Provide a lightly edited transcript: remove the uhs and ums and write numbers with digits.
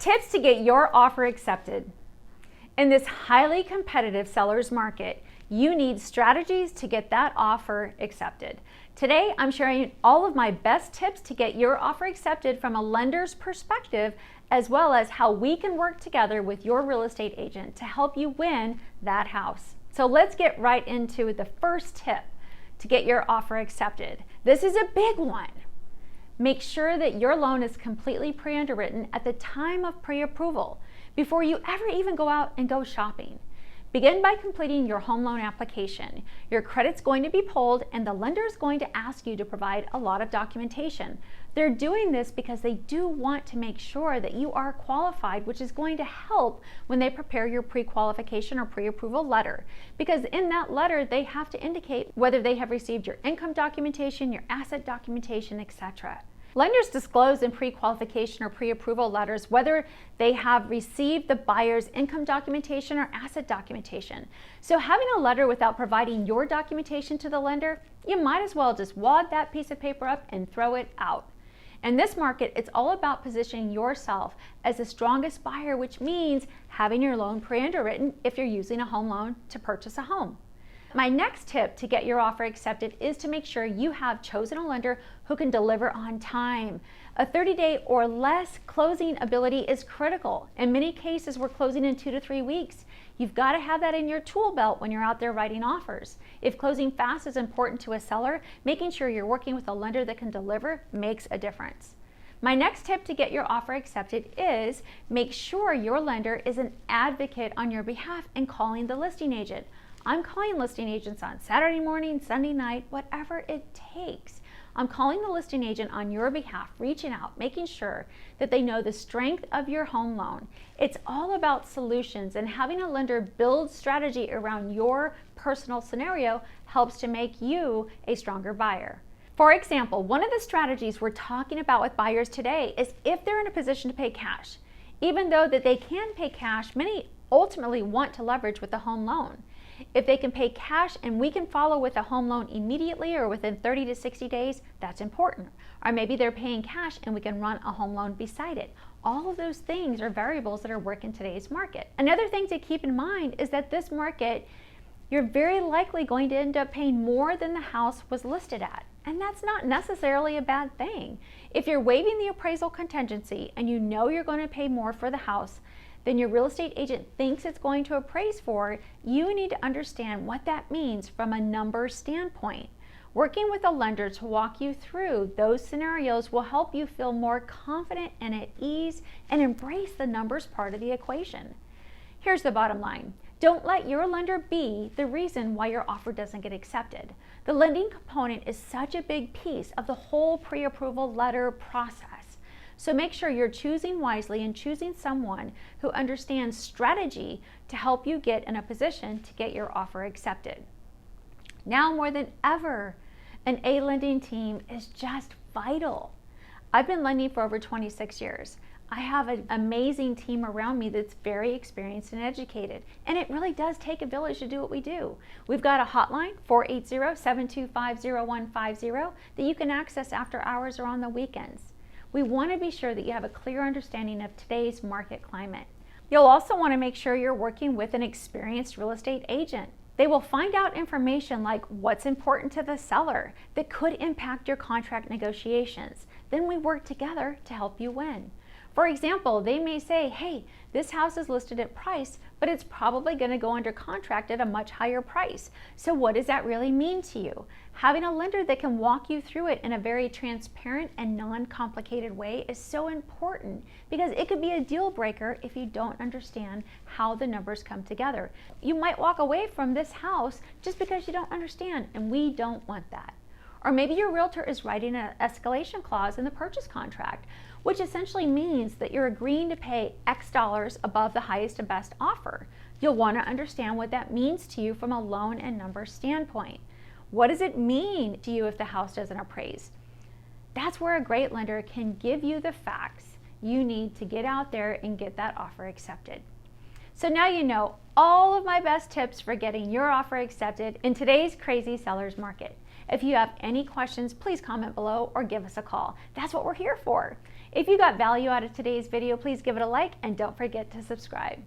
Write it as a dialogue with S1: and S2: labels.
S1: Tips to get your offer accepted. In this highly competitive seller's market, you need strategies to get that offer accepted. Today, I'm sharing all of my best tips to get your offer accepted from a lender's perspective, as well as how we can work together with your real estate agent to help you win that house. So let's get right into the first tip to get your offer accepted. This is a big one. Make sure that your loan is completely pre-underwritten at the time of pre-approval before you ever even go out and go shopping. Begin by completing your home loan application. Your credit's going to be pulled and the lender is going to ask you to provide a lot of documentation. They're doing this because they do want to make sure that you are qualified, which is going to help when they prepare your pre-qualification or pre-approval letter. Because in that letter, they have to indicate whether they have received your income documentation, your asset documentation, etc. Lenders disclose in pre-qualification or pre-approval letters whether they have received the buyer's income documentation or asset documentation. So having a letter without providing your documentation to the lender, you might as well just wad that piece of paper up and throw it out. In this market, it's all about positioning yourself as the strongest buyer, which means having your loan pre-underwritten if you're using a home loan to purchase a home. My next tip to get your offer accepted is to make sure you have chosen a lender who can deliver on time. A 30-day or less closing ability is critical. In many cases, we're closing in 2 to 3 weeks. You've got to have that in your tool belt when you're out there writing offers. If closing fast is important to a seller, making sure you're working with a lender that can deliver makes a difference. My next tip to get your offer accepted is make sure your lender is an advocate on your behalf and calling the listing agent. I'm calling listing agents on Saturday morning, Sunday night, whatever it takes. I'm calling the listing agent on your behalf, reaching out, making sure that they know the strength of your home loan. It's all about solutions, and having a lender build strategy around your personal scenario helps to make you a stronger buyer. For example, one of the strategies we're talking about with buyers today is if they're in a position to pay cash. Even though that they can pay cash, many ultimately want to leverage with a home loan. If they can pay cash and we can follow with a home loan immediately or within 30 to 60 days, that's important. Or maybe they're paying cash and we can run a home loan beside it. All of those things are variables that are working in today's market. Another thing to keep in mind is that this market, you're very likely going to end up paying more than the house was listed at. And that's not necessarily a bad thing. If you're waiving the appraisal contingency and you know you're going to pay more for the house than your real estate agent thinks it's going to appraise for, you need to understand what that means from a numbers standpoint. Working with a lender to walk you through those scenarios will help you feel more confident and at ease and embrace the numbers part of the equation. Here's the bottom line. Don't let your lender be the reason why your offer doesn't get accepted. The lending component is such a big piece of the whole pre-approval letter process. So make sure you're choosing wisely and choosing someone who understands strategy to help you get in a position to get your offer accepted. Now more than ever, an A-lending team is just vital. I've been lending for over 26 years. I have an amazing team around me that's very experienced and educated, and it really does take a village to do what we do. We've got a hotline, 480-725-0150, that you can access after hours or on the weekends. We want to be sure that you have a clear understanding of today's market climate. You'll also want to make sure you're working with an experienced real estate agent. They will find out information like what's important to the seller that could impact your contract negotiations. Then we work together to help you win. For example, they may say, hey, this house is listed at price, but it's probably going to go under contract at a much higher price. So what does that really mean to you? Having a lender that can walk you through it in a very transparent and non-complicated way is so important, because it could be a deal breaker if you don't understand how the numbers come together. You might walk away from this house just because you don't understand, and we don't want that. Or maybe your realtor is writing an escalation clause in the purchase contract, which essentially means that you're agreeing to pay X dollars above the highest and best offer. You'll want to understand what that means to you from a loan and numbers standpoint. What does it mean to you if the house doesn't appraise? That's where a great lender can give you the facts you need to get out there and get that offer accepted. So now you know all of my best tips for getting your offer accepted in today's crazy seller's market. If you have any questions, please comment below or give us a call. That's what we're here for. If you got value out of today's video, please give it a like and don't forget to subscribe.